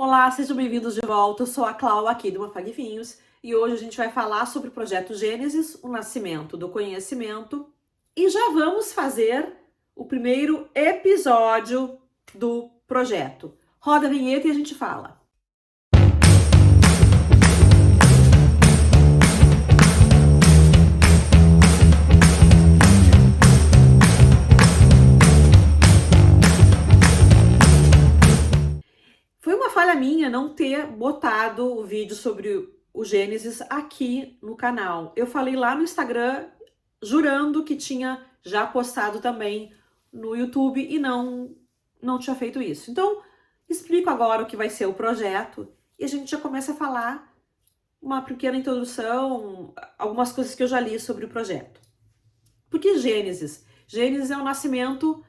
Olá, sejam bem-vindos de volta. Eu sou a Clau aqui do Mafag Vinhos e hoje a gente vai falar sobre o projeto Gênesis, o nascimento do conhecimento, e já vamos fazer o primeiro episódio do projeto. Roda a vinheta e a gente fala. Foi uma falha minha não ter botado o vídeo sobre o Gênesis aqui no canal. Eu falei lá no Instagram, jurando que tinha já postado também no YouTube e não tinha feito isso. Então, explico agora o que vai ser o projeto e a gente já começa a falar uma pequena introdução, algumas coisas que eu já li sobre o projeto. Por que Gênesis? Gênesis é o nascimento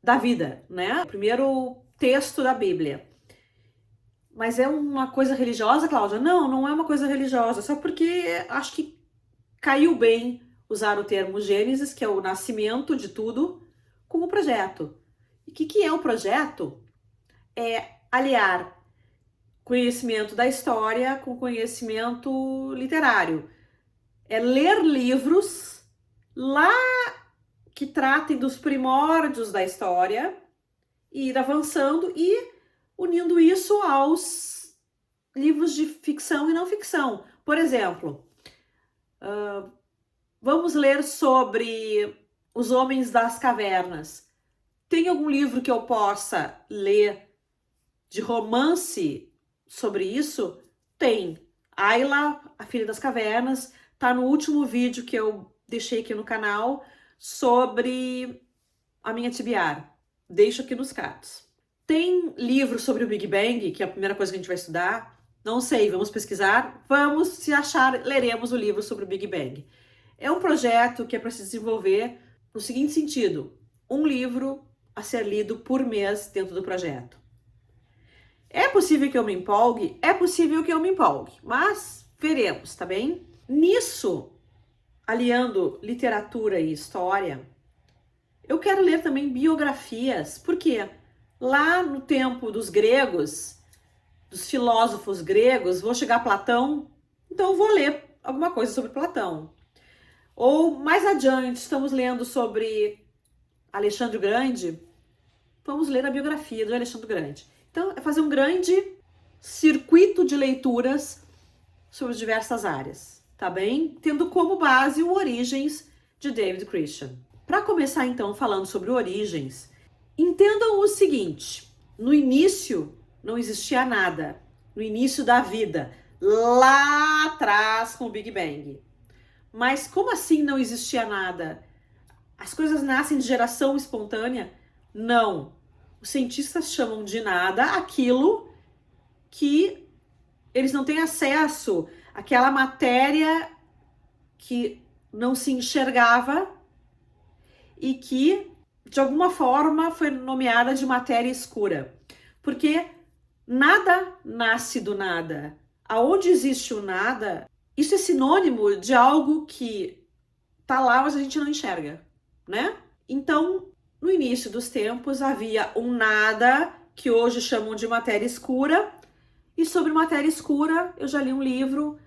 da vida, né? O primeiro texto da Bíblia. Mas é uma coisa religiosa, Cláudia? Não, não é uma coisa religiosa, só porque acho que caiu bem usar o termo Gênesis, que é o nascimento de tudo, com o projeto. E o que é o projeto? É aliar conhecimento da história com conhecimento literário. É ler livros lá que tratem dos primórdios da história e ir avançando e unindo isso aos livros de ficção e não ficção. Por exemplo, vamos ler sobre os homens das cavernas. Tem algum livro que eu possa ler de romance sobre isso? Tem. Ayla, a Filha das Cavernas, tá no último vídeo que eu deixei aqui no canal sobre a minha tibiar. Deixo aqui nos cards. Tem livro sobre o Big Bang, que é a primeira coisa que a gente vai estudar? Não sei, vamos pesquisar? Vamos, se achar, leremos o livro sobre o Big Bang. É um projeto que é para se desenvolver no seguinte sentido: um livro a ser lido por mês dentro do projeto. É possível que eu me empolgue? É possível que eu me empolgue, mas veremos, tá bem? Nisso, aliando literatura e história, eu quero ler também biografias, porque lá no tempo dos gregos, dos filósofos gregos, vou chegar a Platão, então eu vou ler alguma coisa sobre Platão. Ou mais adiante, estamos lendo sobre Alexandre o Grande, vamos ler a biografia do Alexandre o Grande. Então, é fazer um grande circuito de leituras sobre diversas áreas, tá bem? Tendo como base o Origens de David Christian. Para começar, então, falando sobre Origens, entendam o seguinte: no início não existia nada, no início da vida, lá atrás com o Big Bang. Mas como assim não existia nada? As coisas nascem de geração espontânea? Não. Os cientistas chamam de nada aquilo que eles não têm acesso, aquela matéria que não se enxergava e que, de alguma forma, foi nomeada de matéria escura. Porque nada nasce do nada. Aonde existe o nada, isso é sinônimo de algo que tá lá, mas a gente não enxerga, né? Então, no início dos tempos, havia um nada, que hoje chamam de matéria escura, e sobre matéria escura, eu já li um livro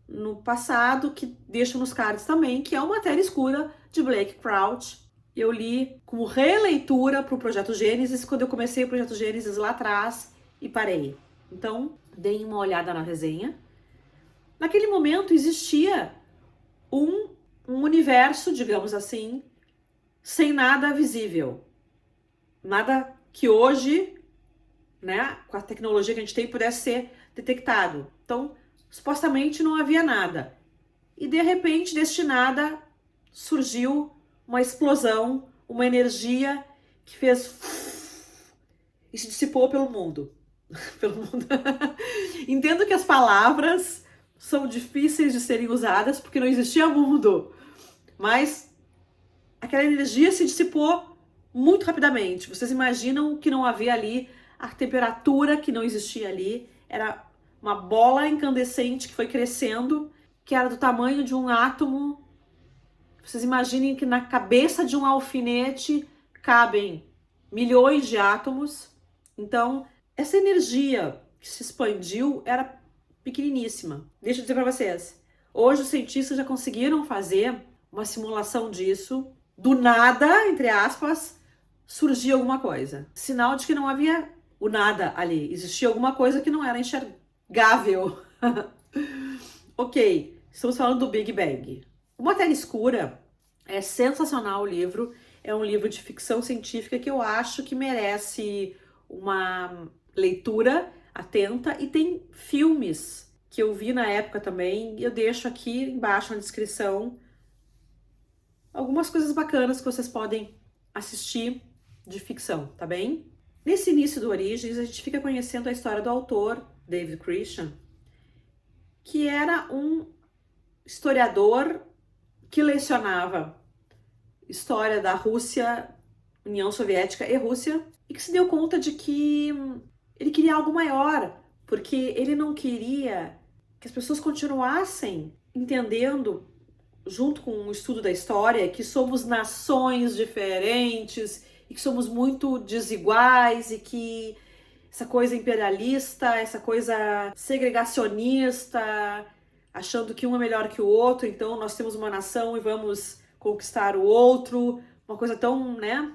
no passado, que deixo nos cards também, que é o Matéria Escura, de Blake Crouch. Eu li como releitura para o Projeto Gênesis, quando eu comecei o Projeto Gênesis lá atrás e parei. Então, deem uma olhada na resenha. Naquele momento existia um universo, digamos assim, sem nada visível. Nada que hoje, né, com a tecnologia que a gente tem, pudesse ser detectado. Então, supostamente não havia nada. E de repente, deste nada, surgiu uma explosão, uma energia que fez e se dissipou pelo mundo. Pelo mundo. Entendo que as palavras são difíceis de serem usadas porque não existia mundo. Mas aquela energia se dissipou muito rapidamente. Vocês imaginam que não havia ali a temperatura que não existia ali. Era uma bola incandescente que foi crescendo, que era do tamanho de um átomo. Vocês imaginem que na cabeça de um alfinete cabem milhões de átomos. Então, essa energia que se expandiu era pequeniníssima. Deixa eu dizer para vocês. Hoje os cientistas já conseguiram fazer uma simulação disso. Do nada, entre aspas, surgia alguma coisa. Sinal de que não havia o nada ali. Existia alguma coisa que não era enxergável. Ok, estamos falando do Big Bang. O Matéria Escura é sensacional o livro. É um livro de ficção científica que eu acho que merece uma leitura atenta. E tem filmes que eu vi na época também. Eu deixo aqui embaixo na descrição algumas coisas bacanas que vocês podem assistir de ficção, tá bem? Nesse início do Origens, a gente fica conhecendo a história do autor, David Christian, que era um historiador que lecionava história da Rússia, União Soviética e Rússia, e que se deu conta de que ele queria algo maior, porque ele não queria que as pessoas continuassem entendendo, junto com o estudo da história, que somos nações diferentes e que somos muito desiguais e que essa coisa imperialista, essa coisa segregacionista, achando que um é melhor que o outro, então nós temos uma nação e vamos conquistar o outro, uma coisa tão, né,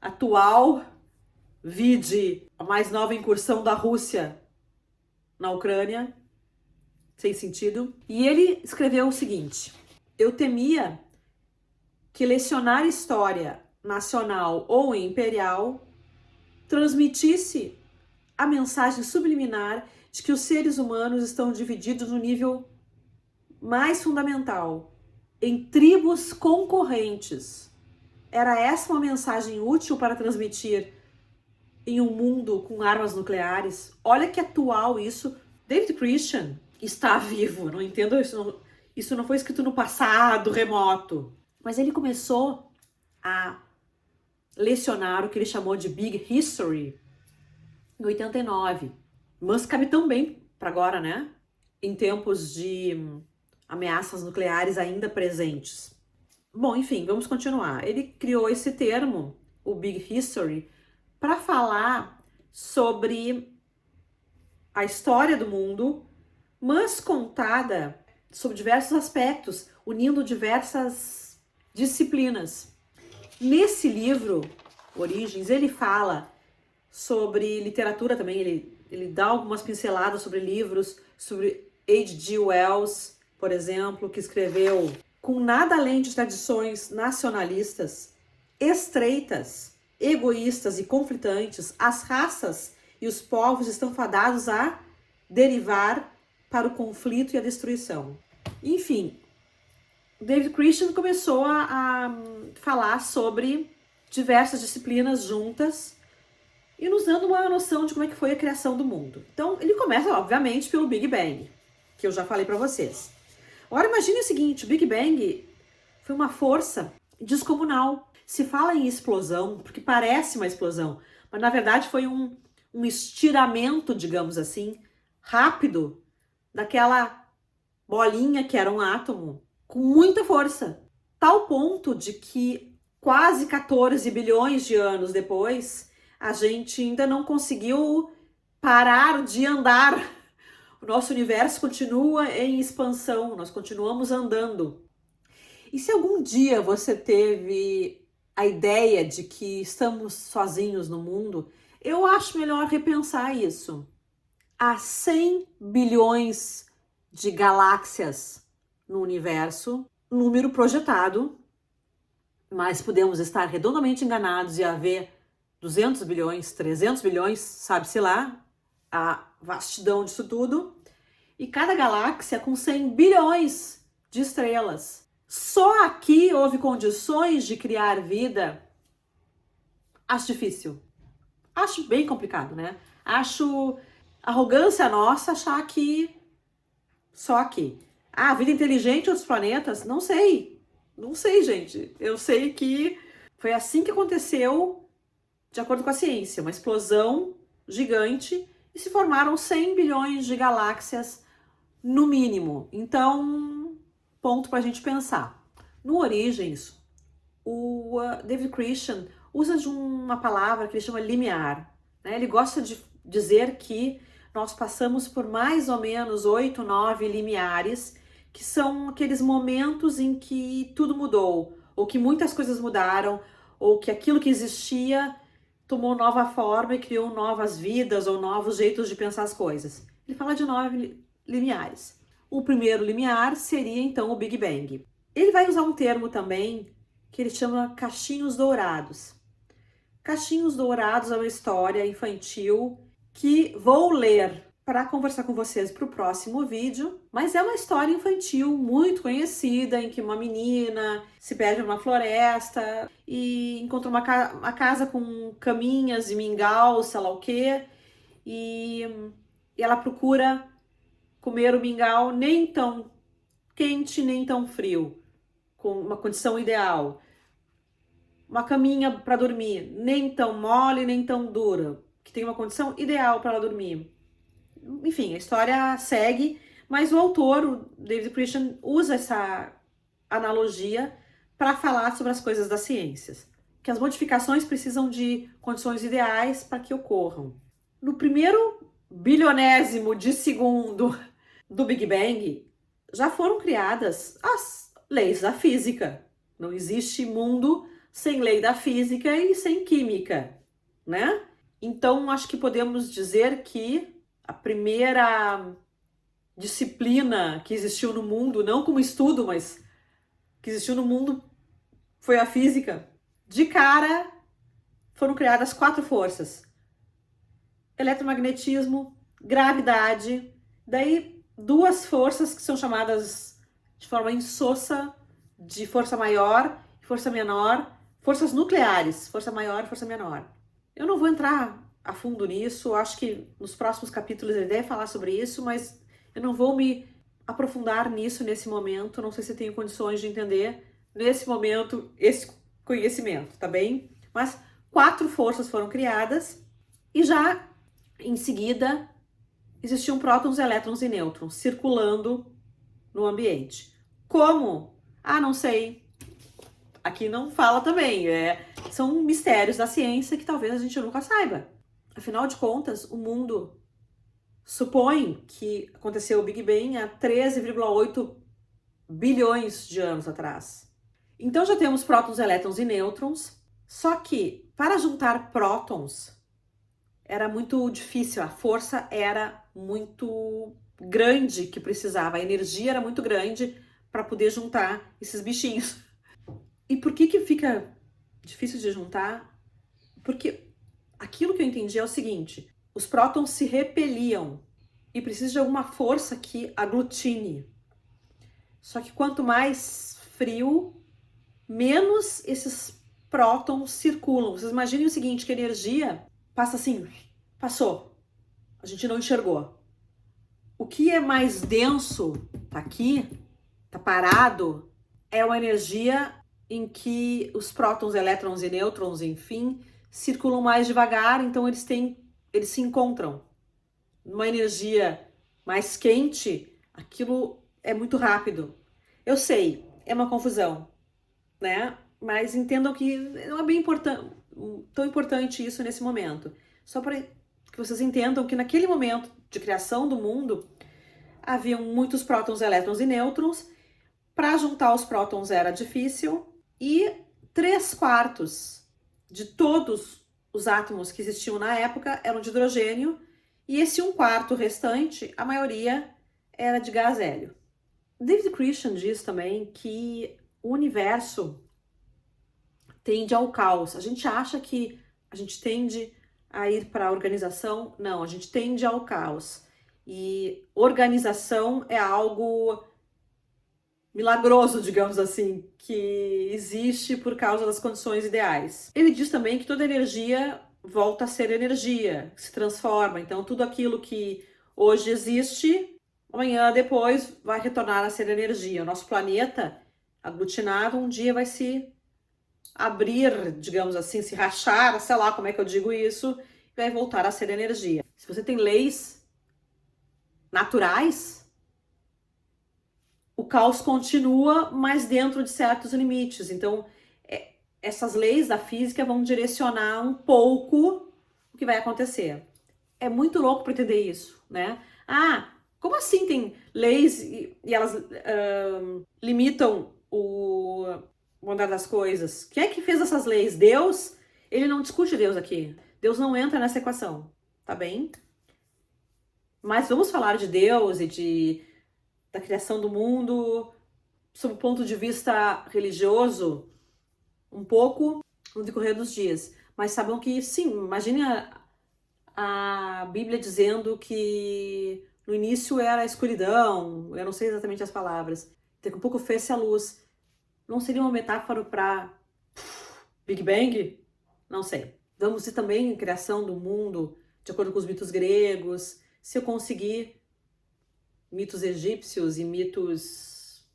atual, vide a mais nova incursão da Rússia na Ucrânia, sem sentido. E ele escreveu o seguinte: eu temia que lecionar história nacional ou imperial transmitisse a mensagem subliminar de que os seres humanos estão divididos no nível mais fundamental, em tribos concorrentes. Era essa uma mensagem útil para transmitir em um mundo com armas nucleares? Olha que atual isso. David Christian está vivo, não entendo isso. Isso não foi escrito no passado remoto. Mas ele começou a lecionar o que ele chamou de Big History em 89. Mas cabe tão bem para agora, né? Em tempos de ameaças nucleares ainda presentes. Bom, enfim, vamos continuar. Ele criou esse termo, o Big History, para falar sobre a história do mundo, mas contada sobre diversos aspectos, unindo diversas disciplinas. Nesse livro, Origens, ele fala sobre literatura também, ele dá algumas pinceladas sobre livros, sobre H.G. Wells, por exemplo, que escreveu: com nada além de tradições nacionalistas, estreitas, egoístas e conflitantes, as raças e os povos estão fadados a derivar para o conflito e a destruição. Enfim, David Christian começou a falar sobre diversas disciplinas juntas e nos dando uma noção de como é que foi a criação do mundo. Então, ele começa, obviamente, pelo Big Bang, que eu já falei para vocês. Agora, imagine o seguinte: o Big Bang foi uma força descomunal. Se fala em explosão, porque parece uma explosão, mas na verdade foi um estiramento, digamos assim, rápido, daquela bolinha que era um átomo, com muita força. Tal ponto de que quase 14 bilhões de anos depois, a gente ainda não conseguiu parar de andar. O nosso universo continua em expansão, nós continuamos andando. E se algum dia você teve a ideia de que estamos sozinhos no mundo, eu acho melhor repensar isso. Há 100 bilhões de galáxias no universo, número projetado, mas podemos estar redondamente enganados e haver 200 bilhões, 300 bilhões, sabe-se lá, a vastidão disso tudo. E cada galáxia com 100 bilhões de estrelas. Só aqui houve condições de criar vida? Acho difícil. Acho bem complicado, né? Acho arrogância nossa achar que só aqui. Ah, vida inteligente em outros planetas? Não sei. Não sei, gente. Eu sei que foi assim que aconteceu, de acordo com a ciência. Uma explosão gigante e se formaram 100 bilhões de galáxias no mínimo. Então, ponto para a gente pensar. No Origens, o David Christian usa de uma palavra que ele chama limiar. Né? Ele gosta de dizer que nós passamos por mais ou menos 8, 9 limiares, que são aqueles momentos em que tudo mudou, ou que muitas coisas mudaram, ou que aquilo que existia tomou nova forma e criou novas vidas ou novos jeitos de pensar as coisas. Ele fala de 9 limiares. O primeiro limiar seria então o Big Bang. Ele vai usar um termo também que ele chama cachinhos dourados. Cachinhos Dourados é uma história infantil que vou ler para conversar com vocês para o próximo vídeo, mas é uma história infantil muito conhecida, em que uma menina se perde numa floresta e encontra uma casa com caminhas e mingau, sei lá o quê, e ela procura comer o mingau nem tão quente, nem tão frio, com uma condição ideal. Uma caminha para dormir, nem tão mole, nem tão dura, que tem uma condição ideal para ela dormir. Enfim, a história segue, mas o autor, o David Christian, usa essa analogia para falar sobre as coisas das ciências, que as modificações precisam de condições ideais para que ocorram. No primeiro bilionésimo de segundo do Big Bang, já foram criadas as leis da física. Não existe mundo sem lei da física e sem química, né? Então, acho que podemos dizer que a primeira disciplina que existiu no mundo, não como estudo, mas que existiu no mundo, foi a física. De cara, foram criadas 4 forças: eletromagnetismo, gravidade, daí 2 forças que são chamadas de forma insossa de força maior e força menor, forças nucleares, força maior e força menor. Eu não vou entrar a fundo nisso, acho que nos próximos capítulos ele deve falar sobre isso, mas eu não vou me aprofundar nisso nesse momento, não sei se eu tenho condições de entender nesse momento esse conhecimento, tá bem? Mas 4 forças foram criadas e já em seguida existiam prótons, elétrons e nêutrons circulando no ambiente. Como? Ah, não sei. Aqui não fala também. São mistérios da ciência que talvez a gente nunca saiba. Afinal de contas, o mundo supõe que aconteceu o Big Bang há 13,8 bilhões de anos atrás. Então já temos prótons, elétrons e nêutrons, só que para juntar prótons era muito difícil, a força era muito grande que precisava, a energia era muito grande para poder juntar esses bichinhos. E por que fica difícil de juntar? Porque aquilo que eu entendi é o seguinte: os prótons se repeliam e precisa de alguma força que aglutine. Só que quanto mais frio, menos esses prótons circulam. Vocês imaginem o seguinte, que a energia passa assim, passou, a gente não enxergou. O que é mais denso, tá aqui, tá parado, é uma energia em que os prótons, elétrons e nêutrons, enfim, circulam mais devagar, então eles se encontram. Numa energia mais quente, aquilo é muito rápido. Eu sei, é uma confusão, né? Mas entendam que não é bem tão importante isso nesse momento. Só para que vocês entendam que naquele momento de criação do mundo, haviam muitos prótons, elétrons e nêutrons. Para juntar os prótons era difícil e 3/4 de todos os átomos que existiam na época eram de hidrogênio e esse 1/4 restante, a maioria era de gás hélio. David Christian diz também que o universo tende ao caos. A gente acha que a gente tende a ir para a organização? Não, a gente tende ao caos. E organização é algo milagroso, digamos assim, que existe por causa das condições ideais. Ele diz também que toda energia volta a ser energia, se transforma. Então, tudo aquilo que hoje existe, amanhã depois vai retornar a ser energia. O nosso planeta aglutinado um dia vai se abrir, digamos assim, se rachar, sei lá como é que eu digo isso, e vai voltar a ser energia. Se você tem leis naturais, o caos continua, mas dentro de certos limites. Então, essas leis da física vão direcionar um pouco o que vai acontecer. é muito louco para entender isso, né? Ah, como assim tem leis e elas limitam o andar das coisas? Quem é que fez essas leis? Deus? Ele não discute Deus aqui. Deus não entra nessa equação, tá bem? Mas vamos falar de Deus e da criação do mundo sob o ponto de vista religioso um pouco no decorrer dos dias. Mas saibam que, sim, imagine a Bíblia dizendo que no início era a escuridão, eu não sei exatamente as palavras, daqui a pouco fez-se a luz. Não seria uma metáfora para Big Bang? Não sei. Vamos ver também a criação do mundo, de acordo com os mitos gregos, se eu conseguir mitos egípcios e mitos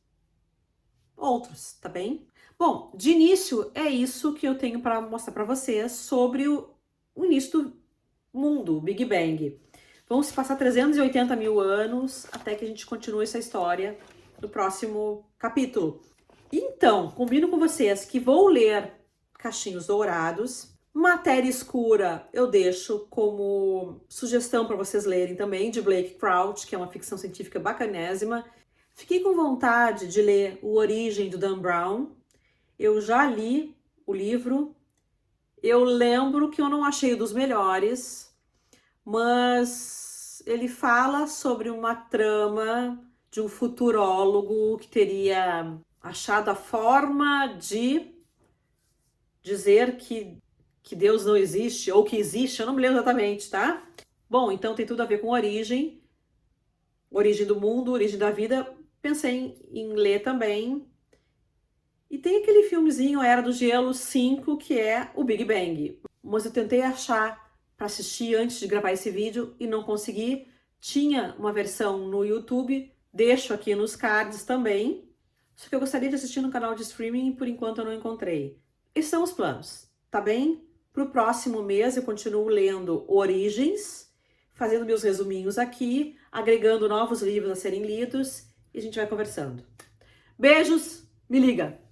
outros, tá bem? Bom, de início é isso que eu tenho para mostrar para vocês sobre o início do mundo, o Big Bang. Vão se passar 380 mil anos até que a gente continue essa história no próximo capítulo. Então, combino com vocês que vou ler Cachinhos Dourados. Matéria Escura eu deixo como sugestão para vocês lerem também, de Blake Crouch, que é uma ficção científica bacanésima. Fiquei com vontade de ler O Origem, do Dan Brown. Eu já li o livro. Eu lembro que eu não achei dos melhores, mas ele fala sobre uma trama de um futurólogo que teria achado a forma de dizer que Deus não existe, ou que existe, eu não me lembro exatamente, tá? Bom, então tem tudo a ver com origem do mundo, origem da vida. Pensei em ler também. E tem aquele filmezinho Era do Gelo 5, que é o Big Bang. Mas eu tentei achar para assistir antes de gravar esse vídeo e não consegui. Tinha uma versão no YouTube, deixo aqui nos cards também. Só que eu gostaria de assistir no canal de streaming e por enquanto eu não encontrei. Esses são os planos, tá bem? Para o próximo mês eu continuo lendo Origens, fazendo meus resuminhos aqui, agregando novos livros a serem lidos e a gente vai conversando. Beijos, me liga!